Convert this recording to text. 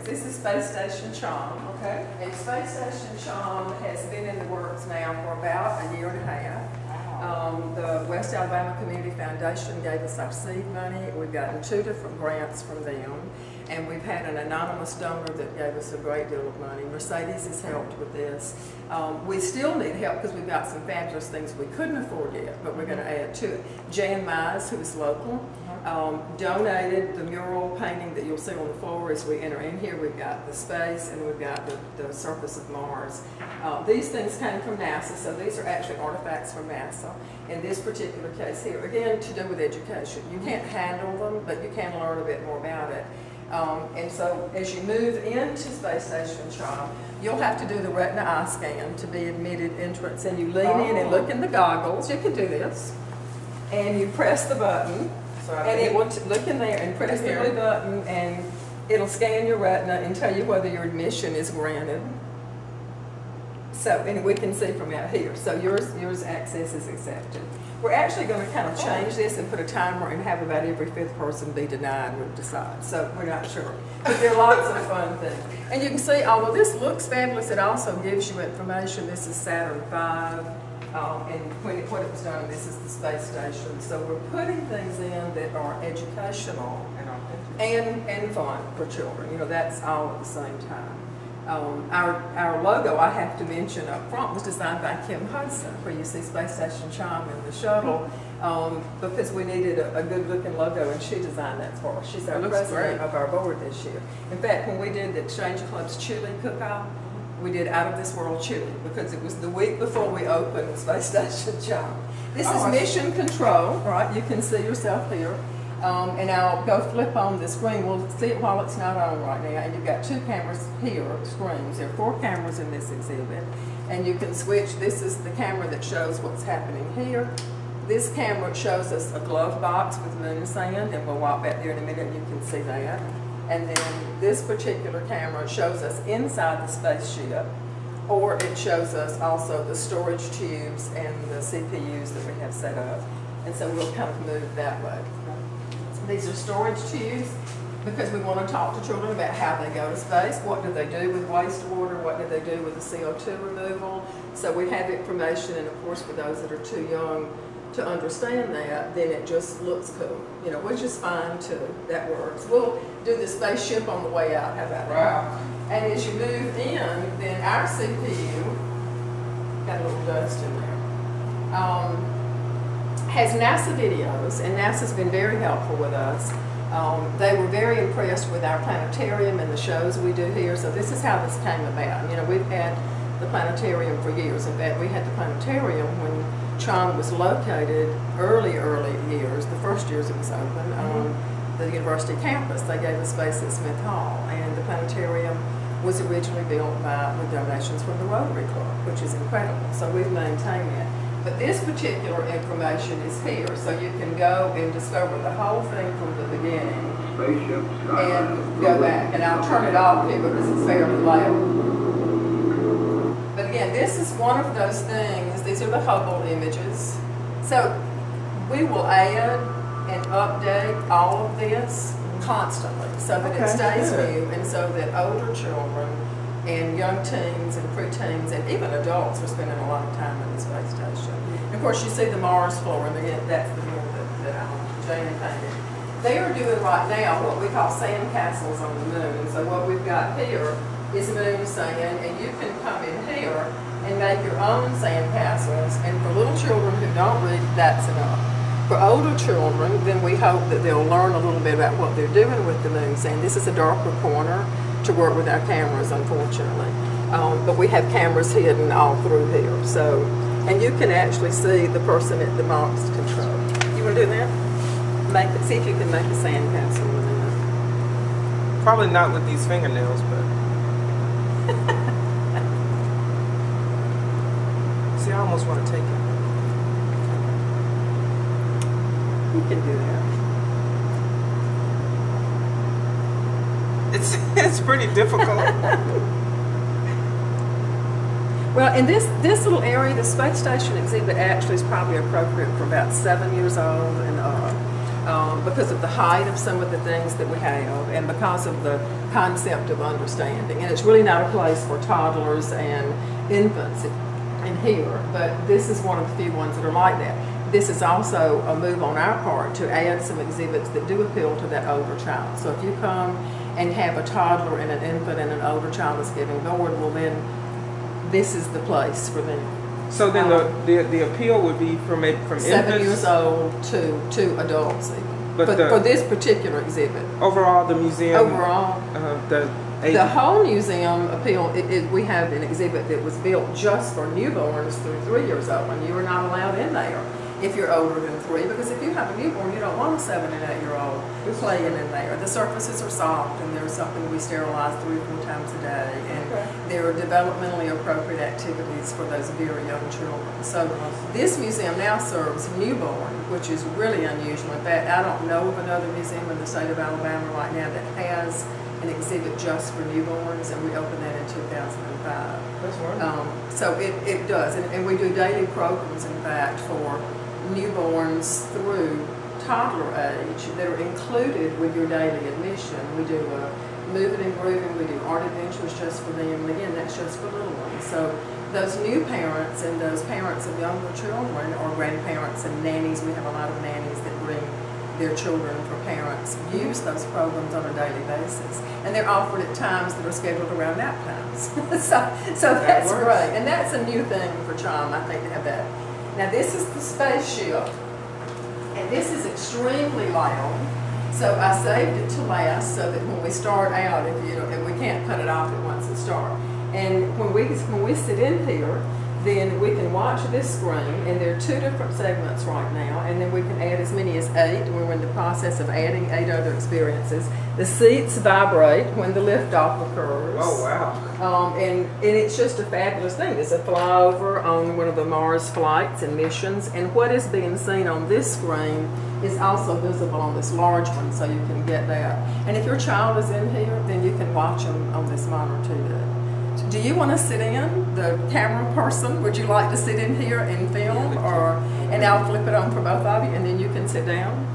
This is Space Station CHOM. Okay. And Space Station CHOM has been in the works now for about a year and a half. Wow. The West Alabama Community Foundation gave us our seed money. We've gotten 2 different grants from them. And we've had an anonymous donor that gave us a great deal of money. Mercedes has helped with this. We still need help because we've got some fabulous things we couldn't afford yet, but we're going to add to it. Jan Mize, who is local, donated the mural painting that you'll see on the floor as we enter in here. We've got the space and we've got the surface of Mars. These things came from NASA, so these are actually artifacts from NASA. In this particular case here, again, to do with education. You can't handle them, but you can learn a bit more about it. And so as you move into Space Station CHOM, you'll have to do the retina eye scan to be admitted entrance, and you lean in and look in the goggles. You can do this, and you press the button, and it will look in there and press the blue button, and it'll scan your retina and tell you whether your admission is granted. So, and we can see from out here. So yours access is accepted. We're actually going to kind of change this and put a timer and have about every 5th person be denied, we'll decide. So we're not sure. But there are lots of fun things. And you can see, although this looks fabulous, it also gives you information. This is Saturn V, and when it was done, this is the space station. So we're putting things in that are educational and fun for children. You know, that's all at the same time. Our logo, I have to mention up front, was designed by Kim Hudson, where you see Space Station CHOM in the shuttle, because we needed a good-looking logo, and she designed that for us. She's our president of our board this year. In fact, when we did the Exchange Club's chili cook-off, we did Out of This World chili, because it was the week before we opened Space Station CHOM. This is mission control, right? You can see yourself here. And I'll go flip on the screen. We'll see it while it's not on right now. And you've got 2 cameras here, screens. There are 4 cameras in this exhibit. And you can switch. This is the camera that shows what's happening here. This camera shows us a glove box with moon sand, and we'll walk back there in a minute and you can see that. And then this particular camera shows us inside the spaceship, or it shows us also the storage tubes and the CPUs that we have set up. And so we'll kind of move that way. These are storage tubes because we want to talk to children about how they go to space, what do they do with wastewater, what do they do with the CO2 removal. So we have information, and of course for those that are too young to understand that, then it just looks cool. You know, which is fine too, that works. We'll do the spaceship on the way out, how about that? Wow. And as you move in, then our CPU, got a little dust in there, has NASA videos, and NASA's been very helpful with us. They were very impressed with our planetarium and the shows we do here, so this is how this came about. You know, we've had the planetarium for years. In fact, we had the planetarium when CHOM was located early years, the first years it was open, on the university campus. They gave us space at Smith Hall, and the planetarium was originally built with donations from the Rotary Club, which is incredible, so we've maintained that. But this particular information is here, so you can go and discover the whole thing from the beginning and go back. And I'll turn it off here because it's fairly loud. But again, this is one of those things. These are the Hubble images. So we will add and update all of this constantly so that it stays new, and so that older children and young teens and preteens and even adults are spending a lot of time in the space station. And of course, you see the Mars floor, and again, that's the mural that Jane painted. They are doing right now what we call sand castles on the moon. So what we've got here is moon sand, and you can come in here and make your own sand castles. And for little children who don't read, that's enough. For older children, then we hope that they'll learn a little bit about what they're doing with the moon sand. This is a darker corner to work with our cameras, unfortunately. But we have cameras hidden all through here. So, and you can actually see the person at the box control. You want to do that? See if you can make a sand castle with that. Probably not with these fingernails, but. See, I almost want to take it. You can do that. It's pretty difficult. Well, in this little area, the space station exhibit actually is probably appropriate for about 7 years old and up. because of the height of some of the things that we have and because of the concept of understanding. And it's really not a place for toddlers and infants in here, but this is one of the few ones that are like that. This is also a move on our part to add some exhibits that do appeal to that older child. So if you come and have a toddler and an infant and an older child that's getting bored, well then this is the place for them. So then the appeal would be from 7 infants? years old to adults even. But for this particular exhibit. Overall, the museum. Overall, the whole museum appeal. We have an exhibit that was built just for newborns through 3 years old, and you are not allowed in there if you're older than 3, because if you have a newborn, you don't want a 7 and 8 year old playing in there. The surfaces are soft, and there's something we sterilize 3 or 4 times a day, and there are developmentally appropriate activities for those very young children. So this museum now serves newborn, which is really unusual. In fact, I don't know of another museum in the state of Alabama right now that has an exhibit just for newborns, and we opened that in 2005. That's wonderful. So it does, and we do daily programs, in fact, for newborns through toddler age that are included with your daily admission. We do moving and grooving, we do art adventures just for them, and again, that's just for little ones. So those new parents and those parents of younger children, or grandparents and nannies, we have a lot of nannies that bring their children for parents, use those programs on a daily basis. And they're offered at times that are scheduled around nap times. so that's great. And that's a new thing for CHOM, I think, to have that. Now this is the spaceship, and this is extremely loud. So I saved it to last so that when we start out, if we can't cut it off at once and start. And when we sit in here, then we can watch this screen, and there are 2 different segments right now, and then we can add as many as 8. We're in the process of adding 8 other experiences. The seats vibrate when the liftoff occurs. Oh, wow. And it's just a fabulous thing. It's a flyover on one of the Mars flights and missions, and what is being seen on this screen is also visible on this large one, so you can get that. And if your child is in here, then you can watch them on this monitor too. Do you want to sit in, the camera person? Would you like to sit in here and film, and I'll flip it on for both of you, and then you can sit down?